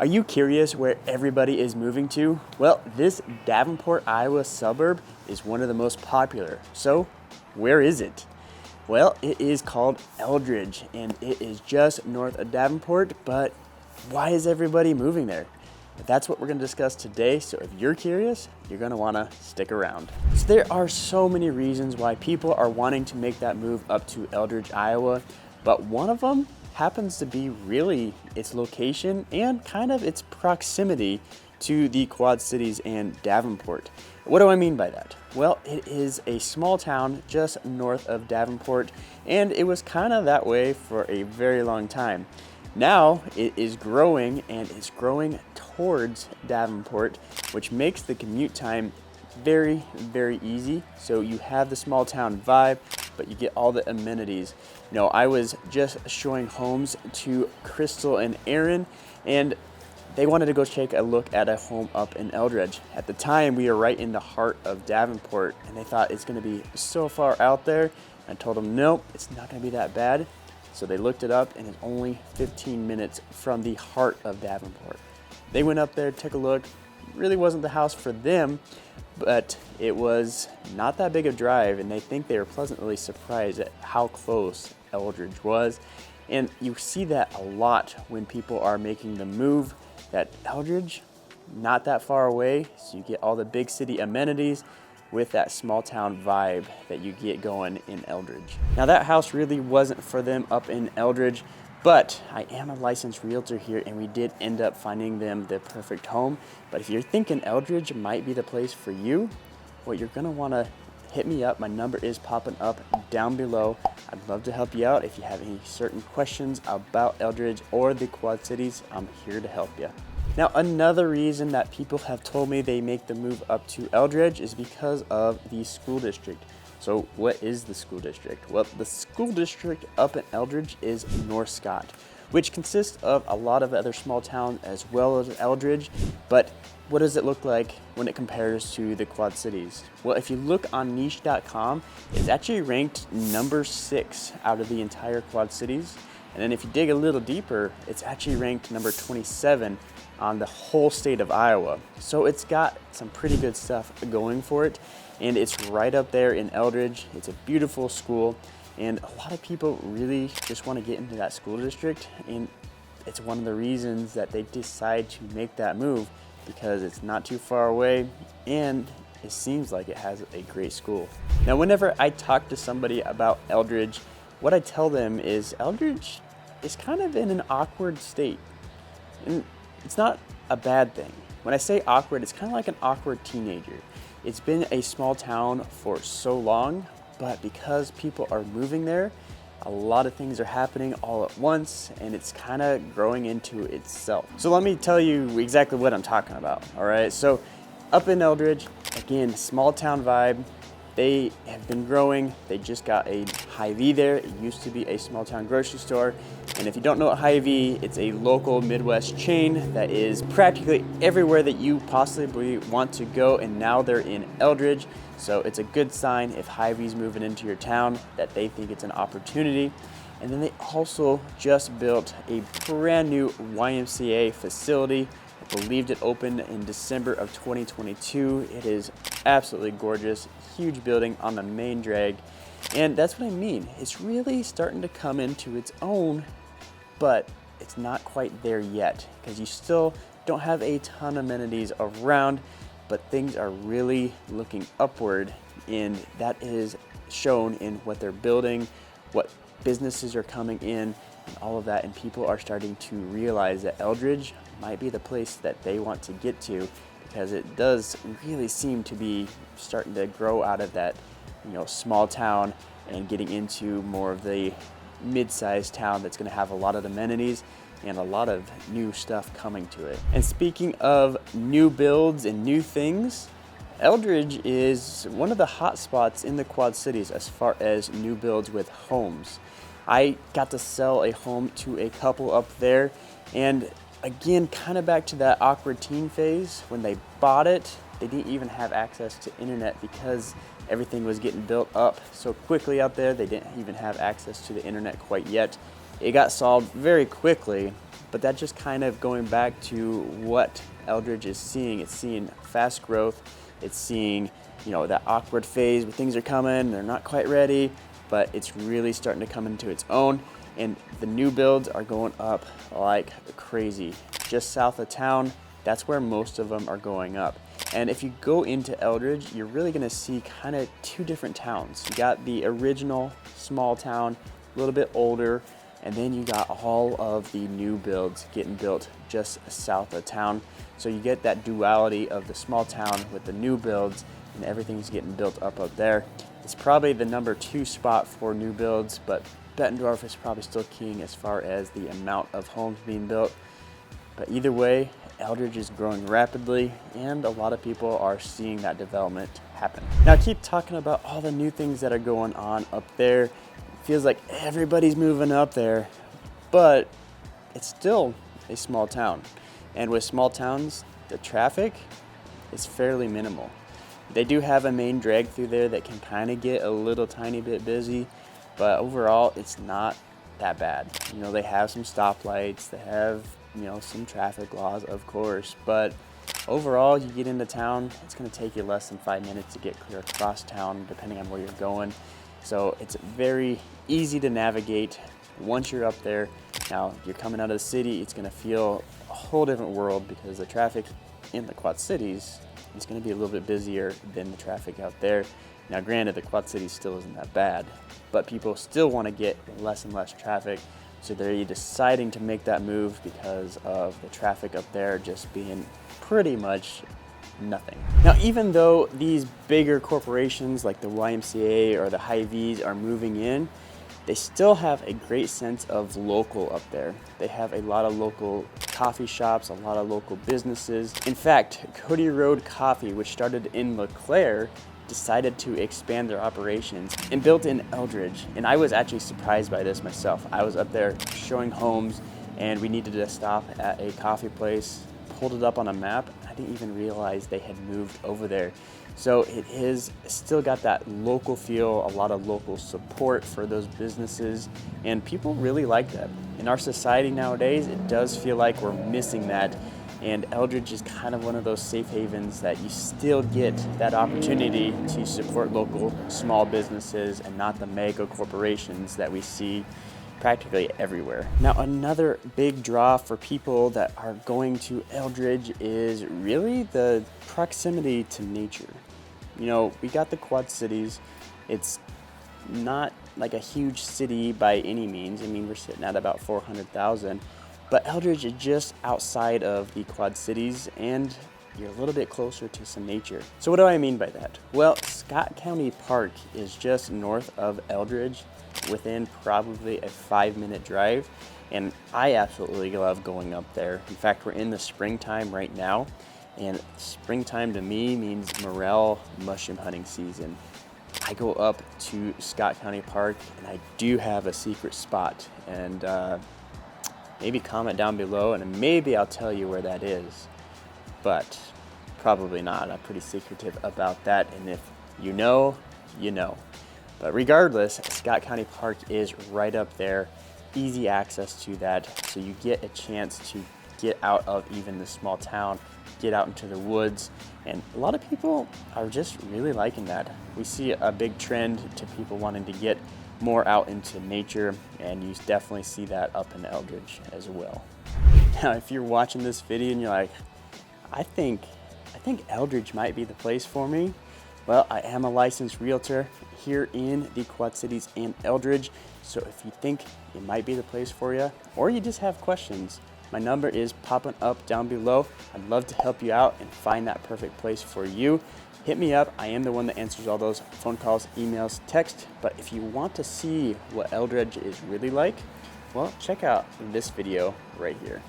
Are you curious where everybody is moving to? Well, this Davenport, Iowa suburb is one of the most popular. So, where is it? Well, it is called Eldridge, and it is just north of Davenport, but why is everybody moving there? That's what we're going to discuss today, so if you're curious, you're going to want to stick around. So there are so many reasons why people are wanting to make that move up to Eldridge, Iowa, but one of them happens to be really its location and kind of its proximity to the Quad Cities and Davenport. What do I mean by that? Well, it is a small town just north of Davenport, and it was kind of that way for a very long time. Now it is growing, and it's growing towards Davenport, which makes the commute time very, very easy. So you have the small town vibe, but you get all the amenities. You know, I was just showing homes to Crystal and Aaron, and they wanted to go take a look at a home up in Eldridge. At the time, we were right in the heart of Davenport, and they thought it's going to be so far out there. I told them, nope, it's not going to be that bad. So they looked it up, and it's only 15 minutes from the heart of Davenport. They went up there, took a look. Really wasn't the house for them, but it was not that big a drive, and they think they were pleasantly surprised at how close Eldridge was. And you see that a lot when people are making the move, that Eldridge, not that far away, so you get all the big city amenities with that small town vibe that you get going in Eldridge. Now that house really wasn't for them up in Eldridge, but I am a licensed realtor here, and we did end up finding them the perfect home. But if you're thinking Eldridge might be the place for you, well, you're gonna wanna hit me up. My number is popping up down below. I'd love to help you out. If you have any certain questions about Eldridge or the Quad Cities, I'm here to help you. Now, another reason that people have told me they make the move up to Eldridge is because of the school district. So what is the school district? Well, the school district up in Eldridge is North Scott, which consists of a lot of other small towns as well as Eldridge. But what does it look like when it compares to the Quad Cities? Well, if you look on niche.com, it's actually ranked number 6 out of the entire Quad Cities. And then if you dig a little deeper, it's actually ranked number 27 on the whole state of Iowa. So it's got some pretty good stuff going for it, and it's right up there in Eldridge. It's a beautiful school, and a lot of people really just want to get into that school district, and it's one of the reasons that they decide to make that move, because it's not too far away and it seems like it has a great school. Now, whenever I talk to somebody about Eldridge, what I tell them is Eldridge is kind of in an awkward state. And it's not a bad thing. When I say awkward, it's kind of like an awkward teenager. It's been a small town for so long, but because people are moving there, a lot of things are happening all at once, and it's kind of growing into itself. So let me tell you exactly what I'm talking about, all right? So up in Eldridge, again, small town vibe. They have been growing. They just got a Hy-Vee there. It used to be a small town grocery store. And if you don't know what Hy-Vee, it's a local Midwest chain that is practically everywhere that you possibly want to go. And now they're in Eldridge. So it's a good sign if Hy-Vee's moving into your town that they think it's an opportunity. And then they also just built a brand new YMCA facility. I believe it opened in December of 2022. It is absolutely gorgeous, huge building on the main drag. And that's what I mean. It's really starting to come into its own, but it's not quite there yet because you still don't have a ton of amenities around, but things are really looking upward, and that is shown in what they're building, what businesses are coming in, and all of that. And people are starting to realize that Eldridge might be the place that they want to get to, because it does really seem to be starting to grow out of that, small town and getting into more of the mid-sized town that's going to have a lot of amenities and a lot of new stuff coming to it. And speaking of new builds and new things, Eldridge is one of the hot spots in the Quad Cities as far as new builds with homes. I got to sell a home to a couple up there, and again, kind of back to that awkward teen phase. When they bought it, they didn't even have access to internet because everything was getting built up so quickly out there. They didn't even have access to the internet quite yet. It got solved very quickly, but that just kind of going back to what Eldridge is seeing. It's seeing fast growth. It's seeing, that awkward phase where things are coming, they're not quite ready, but it's really starting to come into its own. And the new builds are going up like crazy. Just south of town, that's where most of them are going up. And if you go into Eldridge, you're really gonna see kind of two different towns. You got the original small town, a little bit older, and then you got all of the new builds getting built just south of town. So you get that duality of the small town with the new builds, and everything's getting built up there. It's probably the number 2 spot for new builds, but Bettendorf is probably still king as far as the amount of homes being built. But either way, Eldridge is growing rapidly, and a lot of people are seeing that development happen. Now I keep talking about all the new things that are going on up there. It feels like everybody's moving up there, but it's still a small town. And with small towns, the traffic is fairly minimal. They do have a main drag through there that can kind of get a little tiny bit busy, but overall it's not that bad. They have some stoplights, they have some traffic laws, of course, but overall you get into town, it's going to take you less than 5 minutes to get clear across town depending on where you're going. So it's very easy to navigate once you're up there. Now if you're coming out of the city, it's going to feel a whole different world because the traffic in the Quad Cities is going to be a little bit busier than the traffic out there. Now granted, the Quad Cities still isn't that bad, but people still want to get less and less traffic. So they're deciding to make that move because of the traffic up there just being pretty much nothing. Now, even though these bigger corporations like the YMCA or the Hy-Vees are moving in, they still have a great sense of local up there. They have a lot of local coffee shops, a lot of local businesses. In fact, Cody Road Coffee, which started in LeClaire, decided to expand their operations and built in Eldridge. And I was actually surprised by this myself. I was up there showing homes and we needed to stop at a coffee place, pulled it up on a map. I didn't even realize they had moved over there. So it is still got that local feel, a lot of local support for those businesses, and people really like that. In our society nowadays, it does feel like we're missing that. And Eldridge is kind of one of those safe havens that you still get that opportunity to support local small businesses and not the mega corporations that we see practically everywhere. Now, another big draw for people that are going to Eldridge is really the proximity to nature. We got the Quad Cities. It's not like a huge city by any means. I mean, we're sitting at about 400,000. But Eldridge is just outside of the Quad Cities, and you're a little bit closer to some nature. So what do I mean by that? Well, Scott County Park is just north of Eldridge, within probably a 5-minute drive, and I absolutely love going up there. In fact, we're in the springtime right now, and springtime to me means morel mushroom hunting season. I go up to Scott County Park, and I do have a secret spot, and maybe comment down below and maybe I'll tell you where that is, but probably not. I'm pretty secretive about that, and if you know, you know. But regardless, Scott County Park is right up there, easy access to that, so you get a chance to get out of even the small town, get out into the woods, and a lot of people are just really liking that. We see a big trend to people wanting to get more out into nature, and you definitely see that up in Eldridge as well. Now, if you're watching this video and you're like, I think Eldridge might be the place for me, well, I am a licensed realtor here in the Quad Cities and Eldridge, so if you think it might be the place for you, or you just have questions, my number is popping up down below. I'd love to help you out and find that perfect place for you. Hit me up. I am the one that answers all those phone calls, emails, text. But if you want to see what Eldridge is really like, well, check out this video right here.